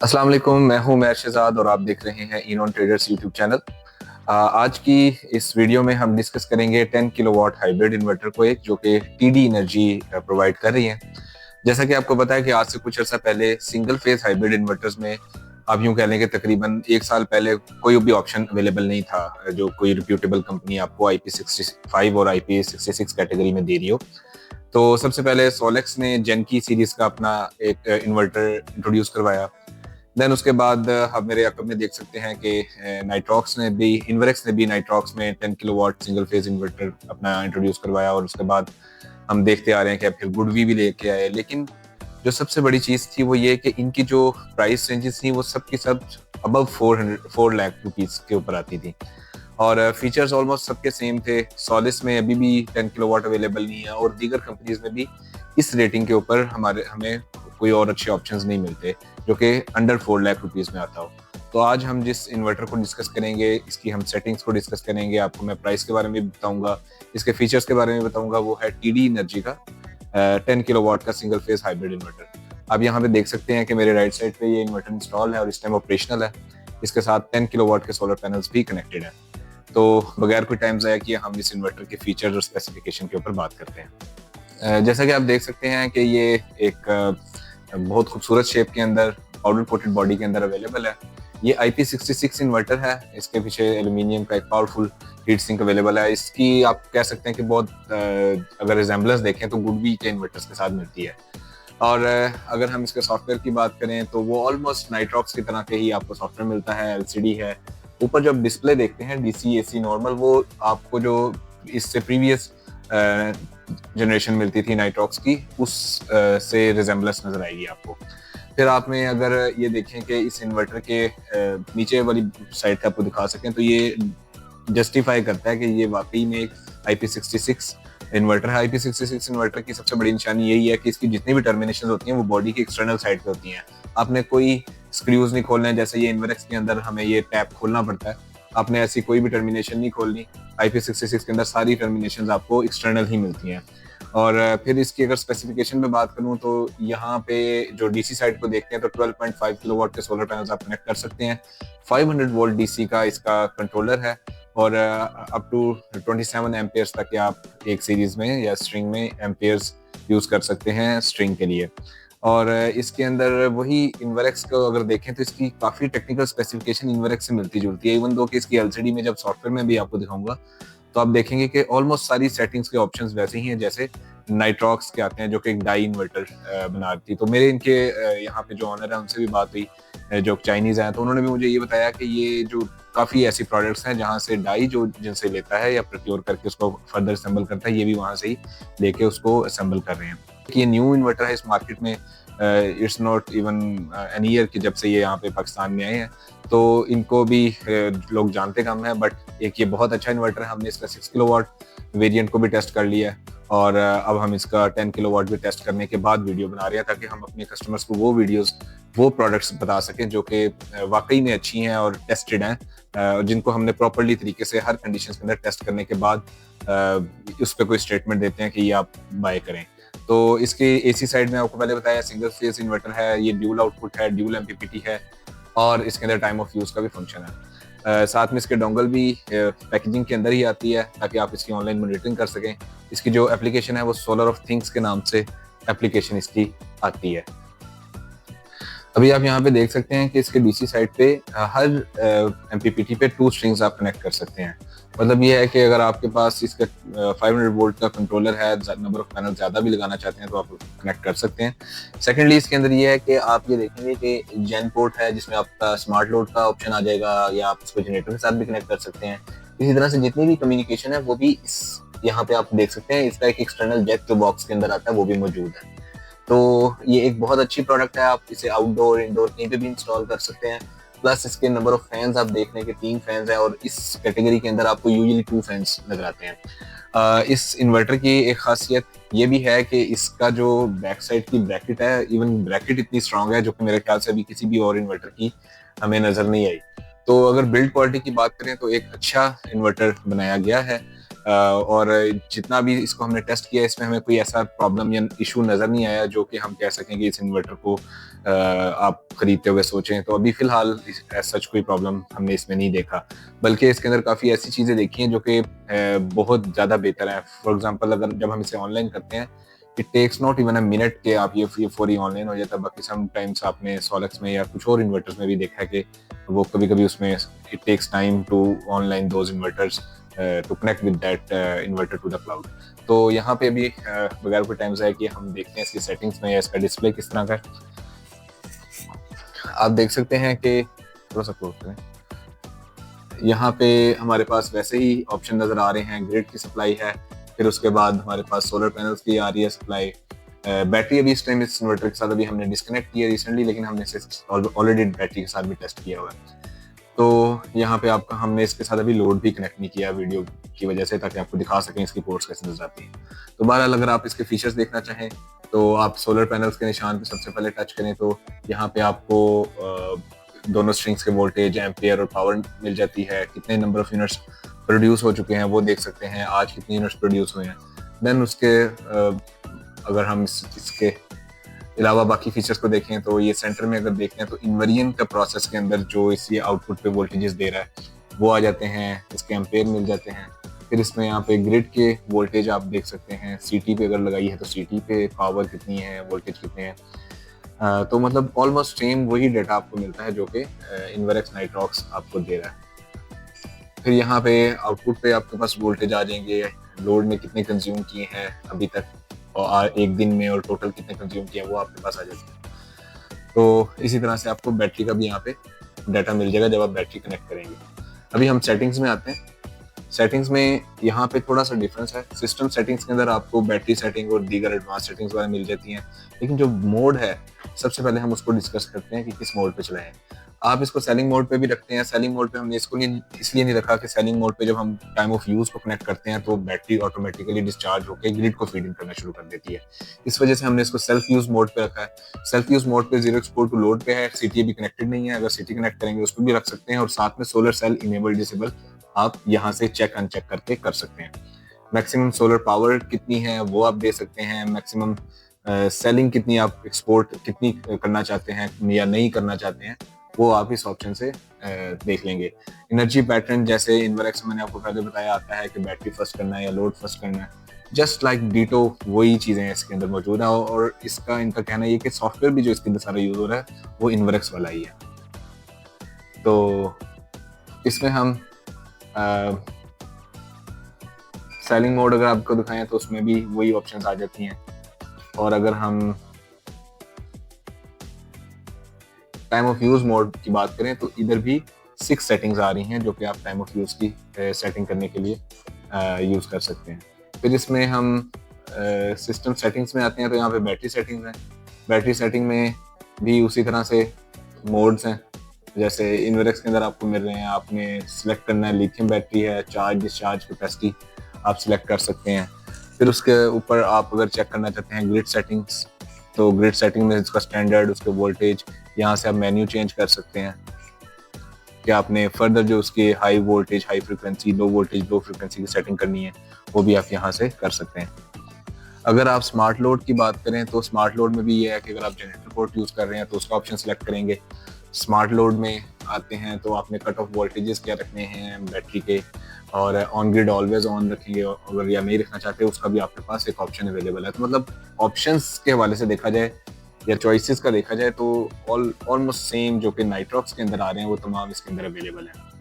अस्सलाम वालेकुम, मैं हूं मैर शहजाद और आप देख रहे हैं इनऑन ट्रेडर्स यूट्यूब चैनल। आज की इस वीडियो में हम डिस्कस करेंगे 10 किलोवाट हाइब्रिड इन्वर्टर को, एक जो कि टीडी एनर्जी प्रोवाइड कर रही है। जैसा कि आपको पता है कि आज से कुछ अर्सा पहले सिंगल फेज हाइब्रिड इन्वर्टर्स में आप यूं कह लें कि तकरीबन एक साल पहले कोई भी ऑप्शन अवेलेबल नहीं था जो कोई रिप्यूटेबल कंपनी आपको IP65 और IP66 कैटेगरी में दे रही हो। तो सबसे पहले सोलेक्स ने जेन की सीरीज का अपना एक इन्वर्टर इंट्रोड्यूस करवाया। देन उसके बाद आप मेरे अकब में देख सकते हैं कि नाइट्रॉक्स ने भी इन्वरेक्स ने भी नाइट्रॉक्स में 10 किलोवाट सिंगल फेज इन्वर्टर अपना इंट्रोड्यूस करवाया, और उसके बाद हम देखते आ रहे हैं कि फिर गुडवी भी लेके आए। लेकिन जो सबसे बड़ी चीज थी वो ये कि इनकी जो प्राइस रेंजेस थी वो सब की सब अबव 4 लाख रुपीज के ऊपर आती थी, और फीचर्स ऑलमोस्ट सबके सेम थे। सॉलिस में अभी भी 10 किलोवाट अवेलेबल नहीं है, और दीगर कंपनीज में भी इस रेटिंग के ऊपर हमें कोई और अच्छे ऑप्शंस नहीं मिलते जो कि अंडर 4 लाख रुपीज में आता हो। तो आज हम जिस इन्वर्टर को डिस्कस करेंगे, इसकी हम सेटिंग्स को डिस्कस करेंगे, आपको मैं प्राइस के बारे में भी बताऊंगा, इसके फीचर्स के बारे में बताऊंगा। वो है टीडी एनर्जी का 10 किलोवाट का सिंगल फेज हाइब्रिड इन्वर्टर। आप यहाँ पे देख सकते हैं कि मेरे राइट साइड पे ये इन्वर्टर इंस्टॉल है और इस टाइम ऑपरेशनल है। इसके साथ 10 किलोवाट के सोलर पैनल्स भी कनेक्टेड हैं। तो बगैर कोई टाइम ज़ाया किए हम इस इन्वर्टर के फीचर्स और स्पेसिफिकेशन के ऊपर बात करते हैं। जैसा कि आप देख सकते हैं कि ये एक बहुत खूबसूरत शेप के अंदर पाउडर कोटेड बॉडी के अंदर अवेलेबल है। ये IP66 इन्वर्टर है। इसके पीछे एल्यूमिनियम का एक पावरफुल हीट सिंक अवेलेबल है। इसकी आप कह सकते हैं कि बहुत अगर रिजेम्बलेंस देखें तो गुडवी के इन्वर्टर्स के साथ मिलती है। और अगर हम इसके सॉफ्टवेयर की बात करें तो वो ऑलमोस्ट नाइट्रॉक्स की तरह के ही आपको सॉफ्टवेयर मिलता है। एलसीडी है। ऊपर जो आप डिस्प्ले देखते हैं डीसी एसी नॉर्मल, वो आपको जो इससे प्रीवियस जनरेशन मिलती थी नाइट्रॉक्स की, उस से रिजेम्बलेंस नजर आएगी आपको। फिर आप में अगर ये देखें कि इस इन्वर्टर के नीचे वाली साइड का आपको दिखा सकें तो ये जस्टिफाई करता है कि ये वाकई में एक IP66 इन्वर्टर है। IP66 इन्वर्टर की सबसे बड़ी निशानी यही है कि इसकी जितनी भी टर्मिनेशन होती हैं वो बॉडी की एक्सटर्नल साइड पे होती हैं। आपने कोई स्क्रूज नहीं खोलने हैं, जैसे ये इन्वर्क्स के अंदर हमें ये टैप खोलना पड़ता है। आपने ऐसी कोई भी टर्मिनेशन नहीं खोलनी। IP66 के अंदर सारी टर्मिनेशन आपको एक्सटर्नल ही मिलती हैं। और फिर इसकी अगर स्पेसिफिकेशन में बात करूं तो यहाँ पे जो डीसी साइड को देखते हैं तो 12.5 किलोवाट के सोलर पैनल्स आप कनेक्ट कर सकते हैं। 500 वोल्ट डीसी का इसका कंट्रोलर है, और अप टू 27 एम्पेयर्स तक के आप एक सीरीज में या स्ट्रिंग में एम्पेयर्स यूज कर सकते हैं स्ट्रिंग के लिए। और इसके अंदर वही इन्वरेक्स को अगर देखें तो इसकी काफी टेक्निकल स्पेसिफिकेशन इन्वरेक्स से मिलती जुलती है। इवन दो कि इसकी एलसीडी में जब सॉफ्टवेयर में भी आपको दिखाऊंगा तो आप देखेंगे कि ऑलमोस्ट सारी सेटिंग्स के ऑप्शंस वैसे ही हैं जैसे नाइट्रॉक्स के आते हैं, जो कि एक डाई इन्वर्टर बनाती। तो मेरे इनके यहाँ पे जो ऑनर है उनसे भी बात हुई, जो चाइनीज हैं, तो उन्होंने भी मुझे ये बताया कि ये जो काफी ऐसी प्रोडक्ट्स हैं जहाँ से डाई जो जिनसे लेता है या प्रोक्योर करके उसको फर्दर असेंबल करता है, ये भी वहां से ही लेके उसको असेंबल कर रहे हैं। ये न्यू इन्वर्टर है इस मार्केट में। It's not even an year की जब से ये यहाँ पे पाकिस्तान में आए हैं, तो इनको भी लोग जानते कम है। बट एक ये बहुत अच्छा इन्वर्टर है। हमने इसका 6 किलोवाट वेरिएंट को भी टेस्ट कर लिया है, और अब हम इसका 10 किलोवाट भी टेस्ट करने के बाद वीडियो बना रहे हैं ताकि हम अपने कस्टमर्स को वो वीडियोस वो प्रोडक्ट्स बता सकें जो कि वाकई में अच्छी हैं और टेस्टेड हैं, जिनको हमने प्रॉपरली तरीके से हर कंडीशन के अंदर टेस्ट करने के बाद उस पर कोई स्टेटमेंट देते हैं कि ये आप बाय करें। तो इसके एसी साइड में आपको पहले बताया सिंगल फेज इन्वर्टर है, ये ड्यूल आउटपुट है, ड्यूल एमपीपीटी है, और इसके अंदर टाइम ऑफ यूज का भी फंक्शन है। साथ में इसके डोंगल भी पैकेजिंग के अंदर ही आती है ताकि आप इसकी ऑनलाइन मॉनिटरिंग कर सकें। इसकी जो एप्लीकेशन है वो सोलर ऑफ थिंग्स के नाम से एप्लीकेशन इसकी आती है। अभी आप यहाँ पे देख सकते हैं कि इसके डीसी साइड पे हर एमपीपीटी पे 2 स्ट्रिंग्स आप कनेक्ट कर सकते हैं। मतलब ये है कि अगर आपके पास इसका 500 वोल्ट का कंट्रोलर है, नंबर ऑफ पैनल ज्यादा भी लगाना चाहते हैं तो आप कनेक्ट कर सकते हैं। सेकेंडली इसके अंदर ये है कि आप ये देखेंगे कि जेन पोर्ट है जिसमें आपका स्मार्ट लोड का ऑप्शन आ जाएगा, या आप इसको जनरेटर के साथ भी कनेक्ट कर सकते हैं। इसी तरह से जितनी भी कम्युनिकेशन है वो भी इस यहाँ पे आप देख सकते हैं। इसका एक एक्सटर्नल जैक जो बॉक्स के अंदर आता है वो भी मौजूद है। तो ये एक बहुत अच्छी प्रोडक्ट है। आप इसे आउटडोर इंडोर कहीं पे भी इंस्टॉल कर सकते हैं। प्लस इसके नंबर ऑफ फैंस आप देख रहे हैं कि 3 फैंस है, और इस कैटेगरी के अंदर आपको यूजुअली 2 फैंस नजर आते हैं। इस इन्वर्टर की एक खासियत ये भी है कि इसका जो बैक साइड की ब्रैकेट है, इवन ब्रैकेट इतनी स्ट्रांग है जो कि मेरे ख्याल से अभी किसी भी और इन्वर्टर की हमें नजर नहीं आई। तो अगर बिल्ड क्वालिटी की बात करें तो एक अच्छा इन्वर्टर बनाया गया है। और जितना भी इसको हमने टेस्ट किया इसमें हमें कोई ऐसा प्रॉब्लम या इशू नज़र नहीं आया जो कि हम कह सकें कि इस इन्वर्टर को आप खरीदते हुए सोचें। तो अभी फ़िलहाल सच कोई प्रॉब्लम हमने इसमें नहीं देखा, बल्कि इसके अंदर काफ़ी ऐसी चीज़ें देखी हैं जो कि बहुत ज़्यादा बेहतर हैं। फॉर एग्ज़ाम्पल अगर जब हम इसे ऑनलाइन करते हैं, it takes not even a minute के आप ये फौरी ऑनलाइन हो जाता है। बाकी सम टाइम्स आपने सोलक्स में या कुछ और इन्वर्टर्स में भी देखा है कि वो कभी-कभी उसमें it takes time to online those inverters to connect with that inverter to the cloud. तो यहाँ पे अभी बगैर कोई टाइम ज़ाया किए हम देखते हैं इसकी सेटिंग्स में या इसका डिस्प्ले किस तरह का है। आप देख सकते हैं कि थोड़ा सा क्लोज करें, यहाँ पे हमारे पास वैसे ही ऑप्शन नज़र आ रहे हैं। ग्रिड की सप्लाई है, फिर उसके बाद हमारे पास सोलर पैनल्स की आ रही है सप्लाई। बैटरी अभी इस टाइम इस इन्वर्टर के साथ अभी हमने डिस्कनेक्ट किया रिसेंटली, लेकिन हमने इसे ऑलरेडी बैटरी के साथ भी टेस्ट किया हुआ है। तो यहाँ पे आपका हमने इसके साथ अभी लोड भी कनेक्ट नहीं किया वीडियो की वजह से, ताकि आपको दिखा सकें इसकी पोर्ट्स कैसे नजर आती हैं। तो बहरहाल अगर आप इसके फीचर्स देखना चाहें तो आप सोलर पैनल्स के निशान पे सबसे पहले टच करें तो यहाँ पे आपको दोनों स्ट्रिंग्स के वोल्टेज, एम्पियर और पावर मिल जाती है। कितने नंबर ऑफ यूनिट्स प्रोड्यूस हो चुके हैं वो देख सकते हैं, आज कितने यूनिट्स प्रोड्यूस हुए हैं। देन उसके अगर हम इसके अलावा बाकी फीचर्स को देखें तो ये सेंटर में अगर देखें तो इन्वेरियन का प्रोसेस के अंदर जो इसी आउटपुट पे वोल्टेजेस दे रहा है वो आ जाते हैं, इसके एम्पेयर मिल जाते हैं। फिर इसमें यहाँ पे ग्रिड के वोल्टेज आप देख सकते हैं, सीटी पे अगर लगाई है तो सीटी पे पावर कितनी है, वोल्टेज कितने हैं। तो मतलब ऑलमोस्ट सेम वही डाटा आपको मिलता है जो कि इन्वर्क्स नाइट्रॉक्स आपको दे रहा है। फिर यहाँ पे आउटपुट पे आपके पास वोल्टेज आ जाएंगे, लोड में कितने कंज्यूम किए हैं अभी तक और एक दिन में, और टोटल कितने कंज्यूम किए हैं वो आपके पास आ जाते हैं। तो इसी तरह से आपको बैटरी का भी यहाँ पे डाटा मिल जाएगा जब आप बैटरी कनेक्ट करेंगे। अभी हम सेटिंग्स में आते हैं। सेटिंग्स में यहाँ पे थोड़ा सा डिफरेंस है। सिस्टम सेटिंग्स के अंदर आपको बैटरी सेटिंग और दीगर एडवांस सेटिंग्स वगैरह मिल जाती हैं, लेकिन जो मोड है सबसे पहले हम उसको डिस्कस करते हैं कि किस मोड पे चलाएं। आप इसको सेलिंग मोड पे भी रखते हैं। सेलिंग मोड पे हमने इसको इसलिए नहीं रखा कि सेलिंग मोड पे जब हम टाइम ऑफ यूज को कनेक्ट करते हैं तो बैटरी ऑटोमेटिकली डिस्चार्ज होकर ग्रिड को फीडिंग करना शुरू कर देती है। इस वजह से हमने इसको सेल्फ यूज मोड पे रखा है। सेल्फ यूज मोड पे जीरो एक्सपोर्ट टू लोड पे है, सिटी भी कनेक्टेड नहीं है। अगर सिटी कनेक्ट करेंगे उसको भी रख सकते हैं, और साथ में सोलर सेल इनेबल डिसेबल आप यहाँ से चेक अनचेक करके कर सकते हैं। मैक्सिमम सोलर पावर कितनी है वो आप दे सकते हैं। मैक्सिमम सेलिंग कितनी आप एक्सपोर्ट कितनी करना चाहते हैं या नहीं करना चाहते हैं वो आप इस ऑप्शन से देख लेंगे। एनर्जी पैटर्न जैसे इन्वर्क्स मैंने आपको पहले बताया आता है कि बैटरी फर्स्ट करना है या लोड फर्स्ट करना है, जस्ट लाइक डीटो वही चीज़ें इसके अंदर मौजूद है। और इसका इनका कहना ये कि सॉफ्टवेयर भी जो इसके अंदर सारा यूज हो रहा है वो इन्वर्क्स वाला ही है। तो इसमें हम सेलिंग मोड अगर आपको दिखाएं तो उसमें भी वही ऑप्शंस आ जाती हैं। और अगर हम टाइम ऑफ यूज मोड की बात करें तो इधर भी 6 सेटिंग्स आ रही हैं जो कि आप टाइम ऑफ यूज की सेटिंग करने के लिए यूज कर सकते हैं। फिर इसमें हम सिस्टम सेटिंग्स में आते हैं तो यहाँ पे बैटरी सेटिंग्स हैं। बैटरी सेटिंग में भी उसी तरह से मोड्स हैं जैसे इन्वर्क्स के अंदर आपको मिल रहे हैं। आपने सिलेक्ट करना है लिथियम बैटरी है, चार्ज डिस्चार्ज कैपेसिटी आप सिलेक्ट कर सकते हैं। फिर उसके ऊपर आप अगर चेक करना चाहते हैं ग्रिड सेटिंग्स, तो ग्रिड सेटिंग में इसका स्टैंडर्ड, उसके वोल्टेज, यहाँ से आप मेन्यू चेंज कर सकते हैं कि आपने फर्दर जो उसके high voltage, high frequency, low voltage, low frequency की सेटिंग करनी है वो भी आप यहाँ से कर सकते हैं। अगर आप स्मार्ट लोड की बात करें तो स्मार्ट लोड में भी ये है कि अगर आप जनरेटर पोर्ट यूज़ कर रहे हैं तो उसका ऑप्शन सेलेक्ट करेंगे। स्मार्ट लोड में आते हैं तो आपने कट ऑफ वोल्टेजेस क्या रखने हैं बैटरी के, और ऑन ग्रिड ऑलवेज ऑन रखेंगे, अगर या नहीं रखना चाहते उसका भी आपके पास एक ऑप्शन अवेलेबल है। तो मतलब ऑप्शंस के हवाले से देखा जाए या चॉइसेस का देखा जाए तो ऑलमोस्ट सेम जो कि नाइट्रॉक्स के अंदर आ रहे हैं वो तमाम इसके अंदर अवेलेबल है।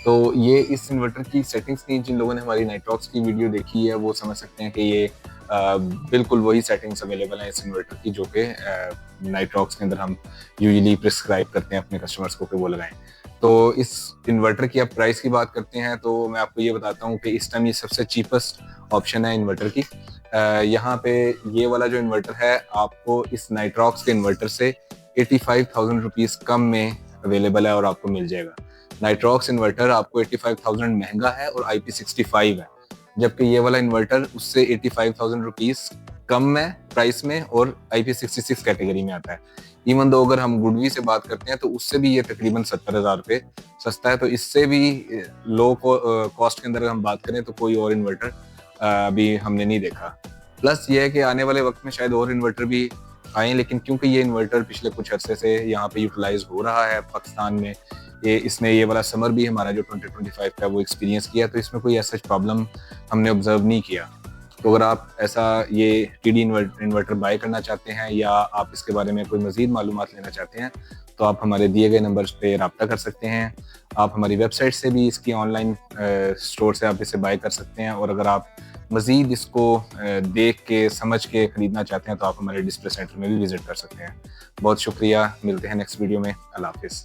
तो ये इस इन्वर्टर की सेटिंग्स थी। जिन लोगों ने हमारी नाइट्रॉक्स की वीडियो देखी है वो समझ सकते हैं कि ये बिल्कुल वही सेटिंग्स अवेलेबल हैं इस इन्वर्टर की जो कि नाइट्रॉक्स के अंदर हम यूजुअली प्रिस्क्राइब करते हैं अपने कस्टमर्स को कि वो लगाएं। तो इस इन्वर्टर की आप प्राइस की बात करते हैं तो मैं आपको ये बताता हूँ कि इस टाइम ये सबसे चीपेस्ट ऑप्शन है इन्वर्टर की। यहाँ पे ये वाला जो इन्वर्टर है आपको इस नाइट्रॉक्स के इन्वर्टर से 85,000 रुपीज़ कम में अवेलेबल है और आपको मिल जाएगा। नाइट्रॉक्स इन्वर्टर आपको 85,000 महंगा है और IP65 है, जबकि ये वाला इन्वर्टर उससे 85,000 रुपीज़ कम है प्राइस में और IP66 कैटेगरी में आता है। इवन दो अगर हम गुडवी से बात करते हैं तो उससे भी ये तकरीबन 70,000 रुपये सस्ता है। तो इससे भी लो कॉस्ट के अंदर हम बात करें तो कोई और इन्वर्टर अभी हमने नहीं देखा। प्लस ये है कि आने वाले वक्त में शायद और इन्वर्टर भी आए, लेकिन क्योंकि ये इन्वर्टर पिछले कुछ अरसे से यहाँ पे यूटिलाइज हो रहा है पाकिस्तान में, ये वाला समर भी हमारा जो 2025 का वो एक्सपीरियंस किया, तो इसमें कोई ऐसा प्रॉब्लम हमने ऑब्जर्व नहीं किया। तो अगर आप ऐसा ये टीडी इन्वर्टर बाय करना चाहते हैं या आप इसके बारे में कोई मजीद मालूमात लेना चाहते हैं तो आप हमारे दिए गए नंबर्स पे रब्ता कर सकते हैं। आप हमारी वेबसाइट से भी इसकी ऑनलाइन स्टोर से आप इसे बाय कर सकते हैं, और अगर आप मजीद इसको देख के समझ के खरीदना चाहते हैं तो आप हमारे डिस्प्ले सेंटर में भी विजिट कर सकते हैं। बहुत शुक्रिया, मिलते हैं नेक्स्ट वीडियो में। अल्लाह हाफिज़।